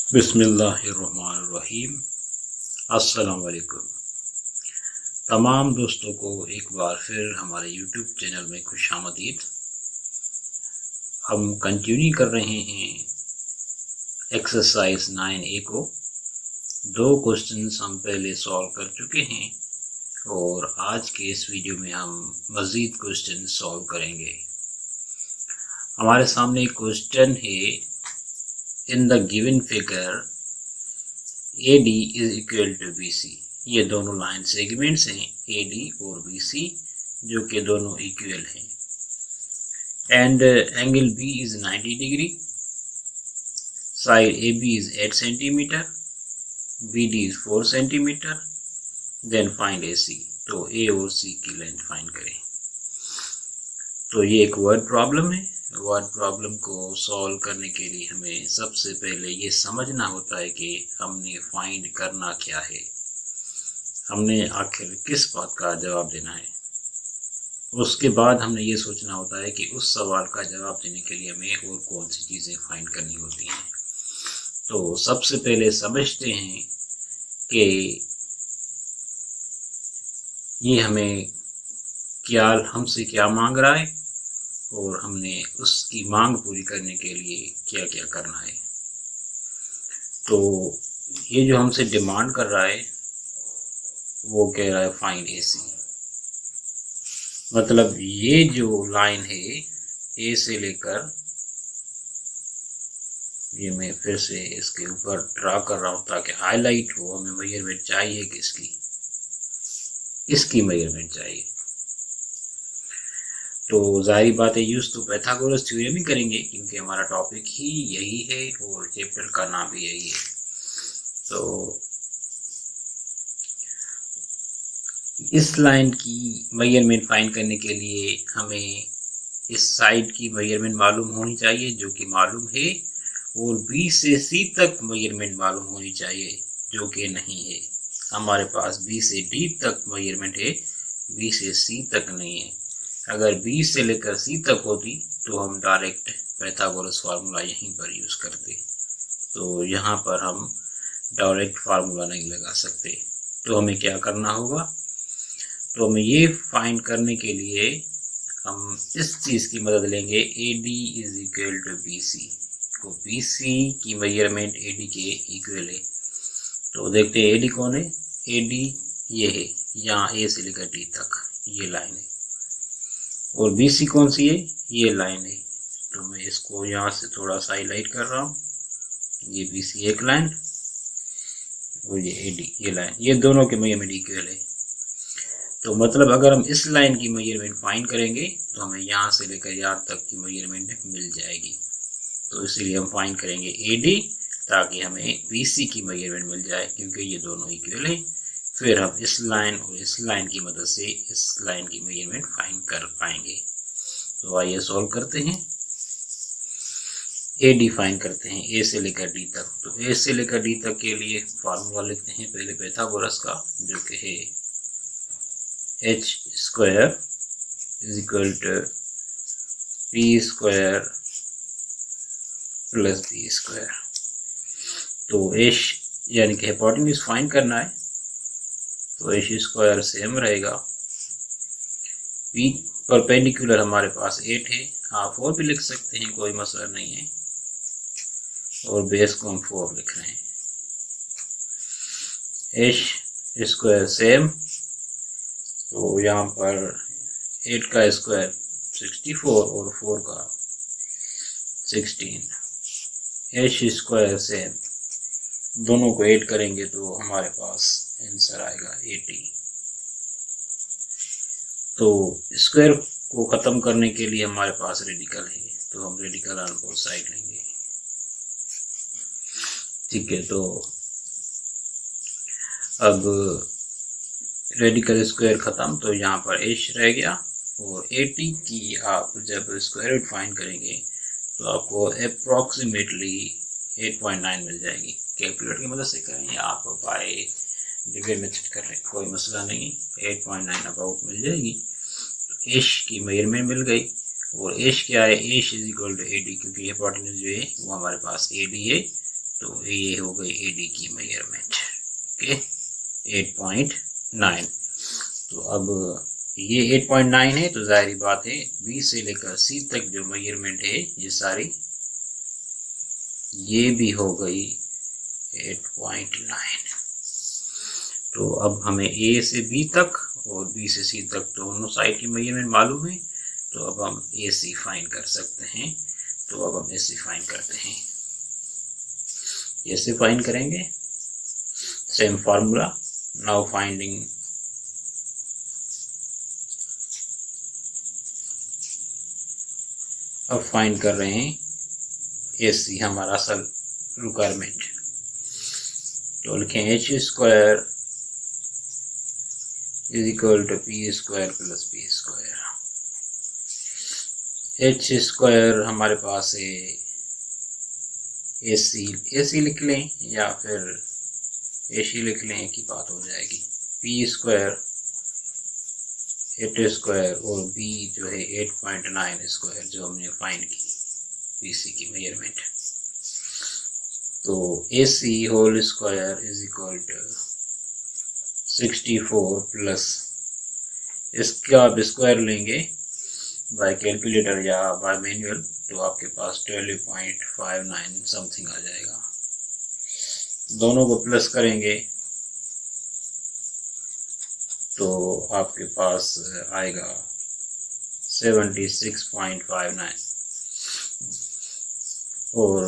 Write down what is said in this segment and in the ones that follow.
बिस्मिल्लाहिर्रहमानिर्रहीम। अस्सलाम वालेकुम। तमाम दोस्तों को एक बार फिर हमारे यूट्यूब चैनल में खुशामदीद। हम कंटिन्यू कर रहे हैं एक्सरसाइज 9A को। 2 क्वेश्चंस हम पहले सॉल्व कर चुके हैं और आज के इस वीडियो में हम मज़ीद क्वेश्चन सॉल्व करेंगे। हमारे सामने एक क्वेश्चन है, in the given figure AD is equal to BC। ये दोनों लाइन सेगमेंट्स हैं AD और BC जो कि दोनों इक्वल हैं। And angle B is 90 degree, side AB is 8 centimetre, BD is 4 centimetre. Then find AC। तो A और C की लेंथ फाइंड करें। तो ये एक वर्ड प्रॉब्लम है। वर्ड प्रॉब्लम को सॉल्व करने के लिए हमें सबसे पहले ये समझना होता है कि हमने फाइंड करना क्या है, हमने आखिर किस बात का जवाब देना है। उसके बाद हमने ये सोचना होता है कि उस सवाल का जवाब देने के लिए हमें और कौन सी चीज़ें फाइंड करनी होती हैं। तो सबसे पहले समझते हैं कि ये हमें हमसे क्या मांग रहा है और हमने उसकी मांग पूरी करने के लिए क्या क्या करना है। तो ये जो हमसे डिमांड कर रहा है वो कह रहा है फाइंड AC। मतलब ये जो लाइन है A से लेकर, ये मैं फिर से इसके ऊपर ड्रा कर रहा हूँ ताकि हाईलाइट हो। हमें मेजरमेंट चाहिए किसकी? इसकी मेजरमेंट चाहिए। तो जाहिर बात है यूज तो पाइथागोरस थ्योरम ही करेंगे क्योंकि हमारा टॉपिक ही यही है और चैप्टर का नाम भी यही है। तो इस लाइन की मेजरमेंट फाइंड करने के लिए हमें इस साइड की मेजरमेंट मालूम होनी चाहिए जो कि मालूम है, और B से C तक मेजरमेंट मालूम होनी चाहिए जो कि नहीं है। हमारे पास B से D तक मेजरमेंट है, B से C तक नहीं है। अगर B से लेकर C तक होती तो हम डायरेक्ट पाइथागोरस फार्मूला यहीं पर यूज़ करते। तो यहाँ पर हम डायरेक्ट फार्मूला नहीं लगा सकते। तो हमें क्या करना होगा? तो हमें ये फाइंड करने के लिए हम इस चीज़ की मदद लेंगे, AD is equal to BC। को BC की मेजरमेंट AD के इक्वल है। तो देखते हैं AD कौन है। AD ये है, यहाँ A से लेकर D तक ये लाइन है, और BC कौन सी है? ये लाइन है। तो मैं इसको यहाँ से थोड़ा सा हाईलाइट कर रहा हूँ। ये BC एक लाइन और ये AD ये लाइन, ये दोनों के मेजरमेंट इक्वल है। तो मतलब अगर हम इस लाइन की मेजरमेंट फाइंड करेंगे तो हमें यहाँ से लेकर यहाँ तक की मेजरमेंट मिल जाएगी। तो इसलिए हम फाइंड करेंगे AD ताकि हमें BC की मेजरमेंट मिल जाए क्योंकि ये दोनों इक्वल है। फिर हम इस लाइन और इस लाइन की मदद से इस लाइन की मेजरमेंट फाइंड कर पाएंगे। तो आइए सॉल्व करते हैं। AD फाइंड करते हैं A से लेकर D तक। तो A से लेकर D तक के लिए फार्मूला लिखते हैं पहले पाइथागोरस का, जो कि है h square is equal to p square plus b square. तो h यानी कि हाइपोटेन्यूज फाइंड करना है, तो h स्क्वायर सेम रहेगा। p परपेंडिकुलर हमारे पास 8 है, आप 4 भी लिख सकते हैं, कोई मसला नहीं है, और बेस को हम 4 लिख रहे हैं। h स्क्वायर सेम, तो यहाँ पर 8 का स्क्वायर 64 और 4 का 16। h स्क्वायर सेम, दोनों को ऐड करेंगे तो हमारे पास आंसर आएगा 80। तो स्क्वायर को ख़त्म करने के लिए हमारे पास रेडिकल है, तो हम रेडिकल ऑन बोथ साइड लेंगे। ठीक है, तो अब रेडिकल स्क्वायर ख़त्म, तो यहाँ पर h रह गया, और 80 की आप जब स्क्वायर रूट फाइंड करेंगे तो आपको अप्रॉक्सीमेटली 8.9 मिल जाएगी। कैलकुलेटर की मदद से करें या आप बाय डिग्री मेथड कर लें, कोई मसला नहीं, 8.9 अबाउट मिल जाएगी। तो h की मेजरमेंट मिल गई, और h क्या है? h is equal to AD, क्योंकि हाइपोटेन्यूज जो है वो हमारे पास AD है। तो ये हो गई AD की मेजरमेंट। ओके, 8.9। तो अब ये 8.9 है, तो जाहिर बात है B से लेकर C तक जो मेजरमेंट है ये सारी, ये भी हो गई 8.9। तो अब हमें A से B तक और B से C तक दोनों साइड की मेजरमेंट मालूम है, तो अब हम AC फाइंड कर सकते हैं। तो अब हम AC फाइंड करते हैं। AC फाइंड करेंगे, सेम फार्मूला, नाउ फाइंडिंग अब फाइंड कर रहे हैं AC, हमारा असल रिक्वायरमेंट। तो लिखें H² is equal to P² plus P²। H² हमारे पास है AC लिख लें या फिर AC लिख लें की बात हो जाएगी। P² 8² और B जो है 8.9² जो हमने फाइंड की PC की मेजरमेंट। तो AC whole square is equal to 64 plus, इसका आप स्क्वायर लेंगे बाय कैलकुलेटर या बाय मैनुअल तो आपके पास 12.59 समथिंग आ जाएगा। दोनों को प्लस करेंगे तो आपके पास आएगा 76.59 और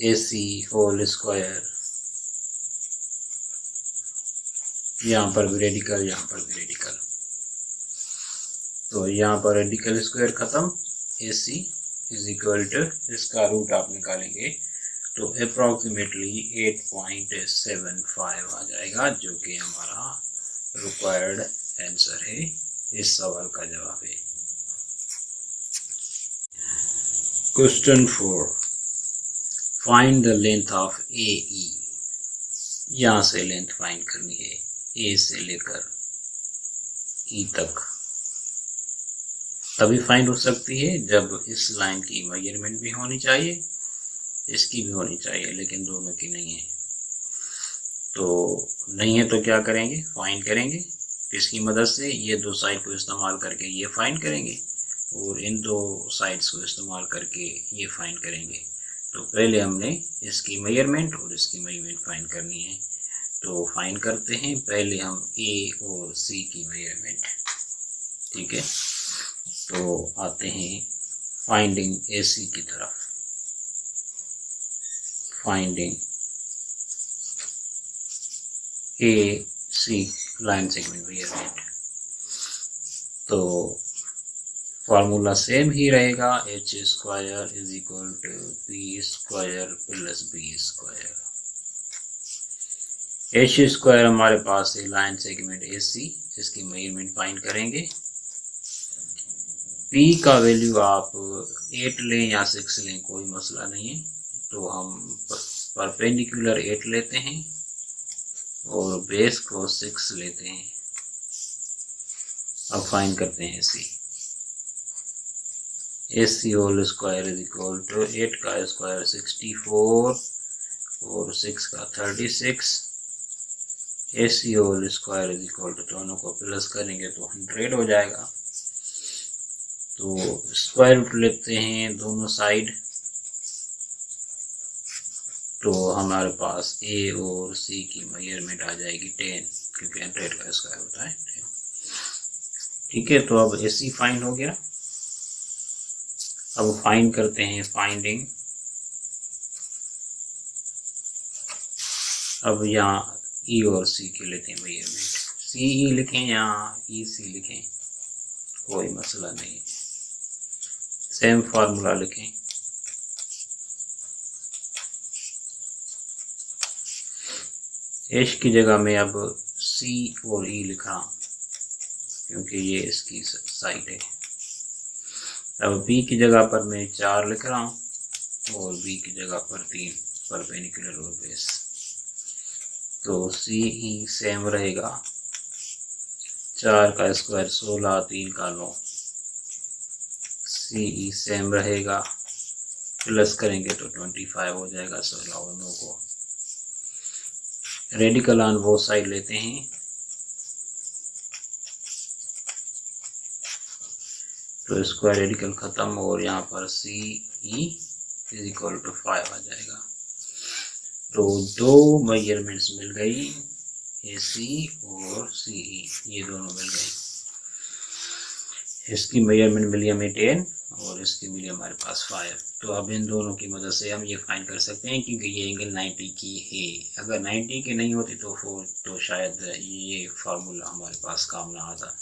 AC होल स्क्वायर, यहाँ पर भी रेडिकल, यहाँ पर भी रेडिकल, तो यहाँ पर रेडिकल स्क्वायर खत्म। AC इज इक्वल टू, इसका रूट आप निकालेंगे तो अप्रॉक्सीमेटली 8.75 आ जाएगा, जो कि हमारा रिक्वायर्ड आंसर है, इस सवाल का जवाब है। Question 4, find the length of AE। यहाँ से लेंथ फाइंड करनी है A से लेकर E तक। तभी फाइंड हो सकती है जब इस लाइन की मेजरमेंट भी होनी चाहिए, इसकी भी होनी चाहिए, लेकिन दोनों की नहीं है। तो नहीं है तो क्या करेंगे, फाइंड करेंगे किसकी मदद से, ये दो साइड को इस्तेमाल करके ये फाइंड करेंगे और इन दो साइड्स को इस्तेमाल करके ये फाइंड करेंगे। तो पहले हमने इसकी मेजरमेंट और इसकी मेजरमेंट फाइंड करनी है। तो फाइंड करते हैं पहले हम A और C की मेजरमेंट। ठीक है, तो आते हैं फाइंडिंग AC की तरफ। Finding AC line segment measurement, तो फार्मूला सेम ही रहेगा, H² is equal to P² plus B²। H² हमारे पास है लाइन सेगमेंट AC, जिसकी मेजरमेंट फाइंड करेंगे। P का वैल्यू आप 8 लें या 6 लें, कोई मसला नहीं है। तो हम परपेंडिकुलर 8 लेते हैं और बेस को 6 लेते हैं। अब फाइंड करते हैं AC whole square is equal to 8 का स्क्वायर 64 और 6 का 36। AC whole square is equal to, दोनों को प्लस करेंगे तो 100 हो जाएगा। तो स्क्वायर रूट लेते हैं दोनों साइड, तो हमारे पास A और C की मेजरमेंट आ जाएगी 10, क्योंकि 100 का स्क्वायर होता है 10। ठीक है, तो अब AC फाइंड हो गया। अब फाइंड करते हैं फाइंडिंग। अब यहाँ E और C के लेते हैं मेजरमेंट। CE लिखें या EC लिखें, कोई मसला नहीं, सेम फार्मूला लिखें। H की जगह में अब C और E लिख रहा हूँ, क्योंकि ये इसकी साइड है। अब B की जगह पर मैं 4 लिख रहा हूँ और B की जगह पर 3, परपेंडिकुलर और बेस। तो CE सेम रहेगा, 4 का स्क्वायर 16, 3 का 9। CE सेम रहेगा, प्लस करेंगे तो 25 हो जाएगा। सो दोनों को रेडिकल ऑन बोथ साइड लेते हैं, तो स्क्वायर रेडिकल खत्म और यहाँ पर सी ई इज इक्वल टू 5 आ जाएगा। तो दो मेजरमेंट्स मिल गई, ए सी और सी ई, ये दोनों मिल गई। इसकी मेजरमेंट मिली हमें 10 और इसकी मिली हमारे पास 5। तो अब इन दोनों की मदद से हम ये फाइंड कर सकते हैं, क्योंकि ये एंगल 90 की है। अगर 90 की नहीं होती तो शायद ये फार्मूला हमारे पास काम ना आता।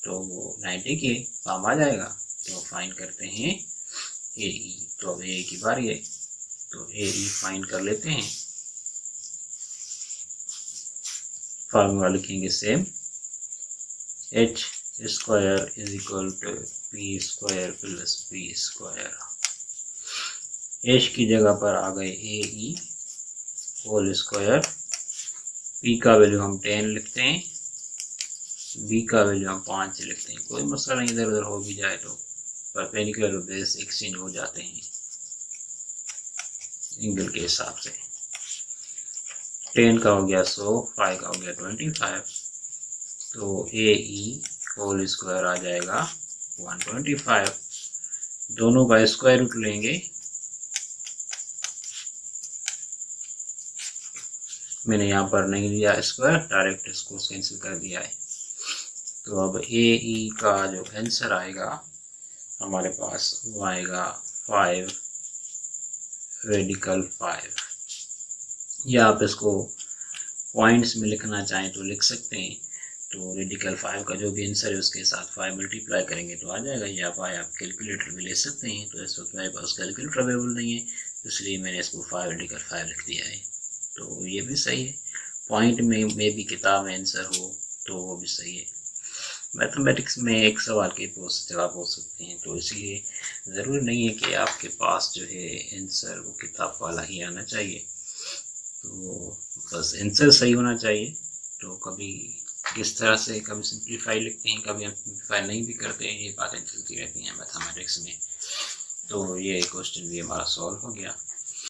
तो 90 के काम आ जाएगा। तो फाइंड करते हैं ए ई। तो अब ए की बारी है, तो ए ई फाइंड कर लेते हैं। फार्मूला लिखेंगे same, H square is equal to P square plus B square. H की जगह पर आ गए A E whole square. P का वैल्यू हम 10 लिखते हैं, बी का वैल्यू हम 5 लिखते हैं। कोई मसला नहीं, इधर उधर हो भी जाए तो परपेंडिकुलर और बेस एक्सचेंज हो जाते हैं एंगल के हिसाब से। 10 का हो गया 100, 5 का हो गया 25। तो ए ई होल स्क्वायर आ जाएगा 125। दोनों का स्क्वायर रूट लेंगे, मैंने यहाँ पर नहीं लिया स्क्वायर, डायरेक्ट इसको कैंसिल कर दिया है। तो अब ए ई का जो आंसर आएगा हमारे पास वो आएगा 5 रेडिकल 5। या आप इसको पॉइंट्स में लिखना चाहें तो लिख सकते हैं। तो रेडिकल 5 का जो भी आंसर है उसके साथ 5 मल्टीप्लाई करेंगे तो आ जाएगा। या आप कैलकुलेटर में ले सकते हैं। तो इस वक्त मेरे पास कैलकुलेटर अवेलेबल नहीं है, इसलिए मैंने इसको 5 रेडिकल 5 लिख दिया है। तो ये भी सही है। पॉइंट में भी किताब में आंसर हो तो वो भी सही है। मैथमेटिक्स में एक सवाल के जवाब हो सकते हैं, तो इसलिए ज़रूरी नहीं है कि आपके पास जो है आंसर वो किताब वाला ही आना चाहिए। तो बस आंसर सही होना चाहिए। तो कभी किस तरह से कभी सिंप्लीफाई लिखते हैं, कभी हम सिंप्लीफाई नहीं भी करते हैं, ये बातें चलती रहती हैं मैथमेटिक्स में। तो ये क्वेश्चन भी हमारा सॉल्व हो गया।